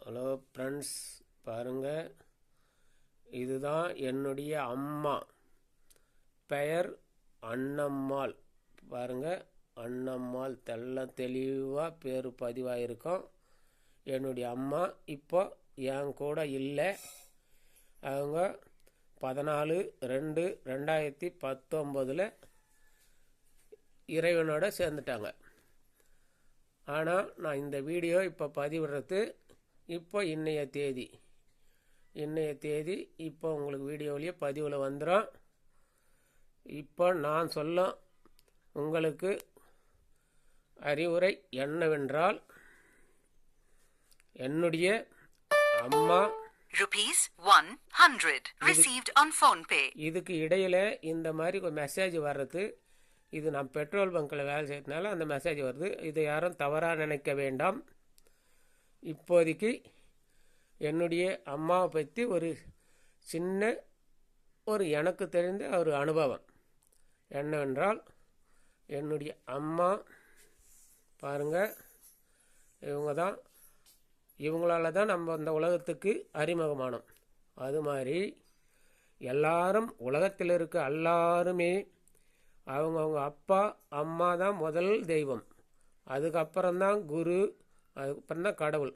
Hello friends, பாருங்கள், இதுதான் என்னுடைய அம்மா. பெயர் அன்னம்மாள். பாருங்கள், அன்னம்மாள் தெளிவாக பேர் பதிவாயிருக்கும். என்னுடைய அம்மா இப்போ என் கூட இல்லை. அவங்க 14/2/2019 இறைவனோட சேர்ந்துட்டாங்க. ஆனால் நான் இந்த வீடியோ இப்போ பதிவிடுறது இப்போ இன்றைய தேதி இப்போ உங்களுக்கு வீடியோவிலேயே பதிவில் வந்துடும். இப்போ நான் சொல்ல உங்களுக்கு அறிவுரை என்னவென்றால், என்னுடைய அம்மா ₹100 received on PhonePe. இதுக்கு இடையில் இந்த மாதிரி ஒரு மெசேஜ் வர்றது, இது நான் பெட்ரோல் பங்க்கில் வேலை செய்யறதுனால அந்த மெசேஜ் வருது. இதை யாரும் தவறாக நினைக்க வேண்டாம். இப்போதைக்கு என்னுடைய அம்மாவை பற்றி ஒரு சின்ன எனக்கு தெரிந்த ஒரு அனுபவம் என்னவென்றால், என்னுடைய அம்மா பாருங்கள், இவங்களால தான் நம்ம இந்த உலகத்துக்கு அறிமுகமானோம். அது மாதிரி எல்லாரும் உலகத்தில் இருக்க எல்லாருமே அவங்கவுங்க அப்பா அம்மா தான் முதல் தெய்வம். அதுக்கப்புறம்தான் குரு, அதுக்கப்புறம்தான் கடவுள்.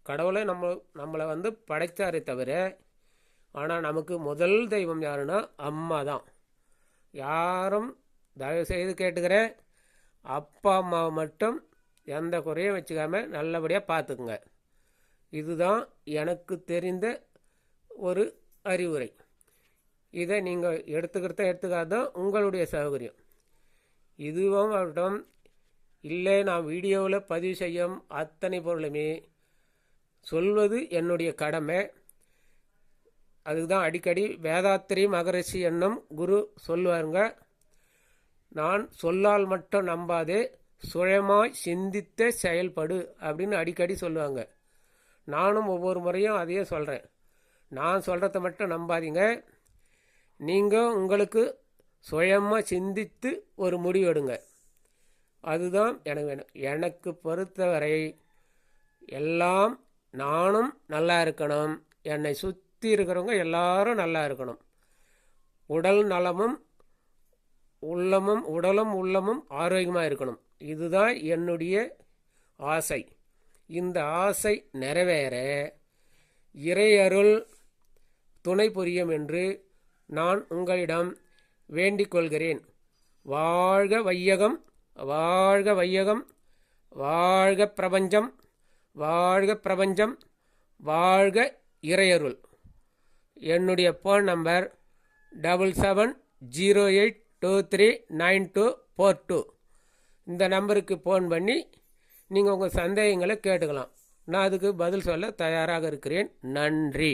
கடவுளை நம்மளை படைத்தாரே தவிர, ஆனால் நமக்கு முதல் தெய்வம் யாருன்னா அம்மா தான். யாரும் தயவுசெய்து கேட்டுக்கிறேன், அப்பா அம்மாவை மட்டும் எந்த குறையும் வச்சுக்காம நல்லபடியாக பார்த்துக்குங்க. இதுதான் எனக்கு தெரிந்த ஒரு அறிவுரை. இதை நீங்கள் எடுத்துக்காதான் உங்களுடைய சௌகரியம். இதுவும் ஆகட்டும், இல்லை நான் வீடியோவில் பதிவு செய்யும் அத்தனை பொருளுமே சொல்வது என்னுடைய கடமை. அதுதான் அடிக்கடி வேதாத்திரி மகரிஷி என்னும் குரு சொல்லுவாருங்க, நான் சொல்லால் மட்டும் நம்பாதே, சுயமாய் சிந்தித்த செயல்படு அப்படின்னு அடிக்கடி சொல்லுவாங்க. நானும் ஒவ்வொரு முறையும் அதையே சொல்கிறேன். நான் சொல்கிறத மட்டும் நம்பாதீங்க, நீங்கள் உங்களுக்கு சுயமாக சிந்தித்து ஒரு முடிவு எடுங்க. அதுதான் எனக்கு வேணும். எனக்கு பொறுத்தவரை எல்லாம் நானும் நல்லா இருக்கணும், என்னை சுற்றி இருக்கிறவங்க எல்லாரும் நல்லா இருக்கணும். உடல் நலமும் உடலும் உள்ளமும் ஆரோக்கியமாக இருக்கணும். இதுதான் என்னுடைய ஆசை. இந்த ஆசை நிறைவேற இறையருள் துணை புரியும் என்று நான் உங்களிடம் வேண்டிக் கொள்கிறேன். வாழ்க வையகம், வாழ்க வையகம், வாழ்க பிரபஞ்சம், வாழ்க பிரபஞ்சம், வாழ்க இறையருள். என்னுடைய ஃபோன் நம்பர் 7708239242. இந்த நம்பருக்கு ஃபோன் பண்ணி நீங்கள் உங்கள் சந்தேகங்களை கேட்டுக்கலாம். நான் அதுக்கு பதில் சொல்ல தயாராக இருக்கிறேன். நன்றி.